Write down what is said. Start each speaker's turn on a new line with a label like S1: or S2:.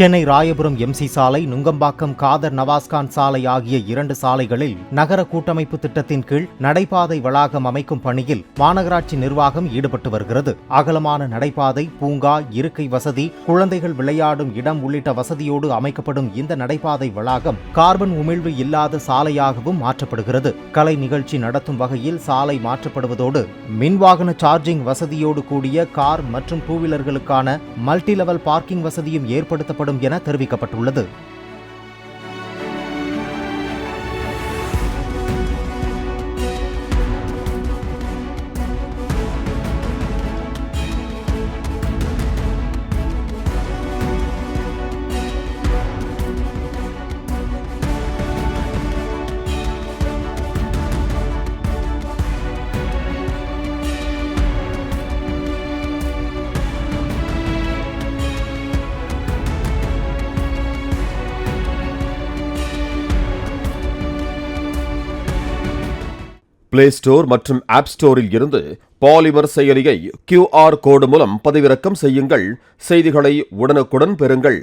S1: Chennai Royapuram MC சாலை, நுங்கம்பாக்கம் காதர் நவாஸ்கான் சாலை ஆகிய 2 சாலைகளில் நகர கூட்டமைப்பு திட்டத்தின் கீழ் நடைபாதை வளாகம் அமைக்கும் பணியில் மாநகராட்சி நிர்வாகம் ஈடுபட்டு வருகிறது. அகலமான நடைபாதை, பூங்கா, இருக்கை வசதி, குழந்தைகள் விளையாடும் இடம் உள்ளிட்ட வசதியோடு அமைக்கப்படும் இந்த நடைபாதை வளாகம் கார்பன் உமிழ்வு இல்லாத சாலையாகவும் மாற்றப்படுகிறது. கலை நிகழ்ச்சி நடத்தும் வகையில் சாலை மாற்றப்படுவதோடு மின்வாகன சார்ஜிங் வசதியோடு கூடிய கார் மற்றும் டூ வீலர்களுக்கான மல்டி லெவல் பார்க்கிங் வசதியும் ஏற்படுத்தப்படும் என தெரிவிக்கப்பட்டுள்ளது.
S2: பிளே ஸ்டோர் மற்றும் ஆப் ஸ்டோரில் இருந்து பாலிமர் செயலியை QR கோடு மூலம் பதிவிறக்கம் செய்யுங்கள். செய்திகளை உடனுக்குடன் பெறுங்கள்.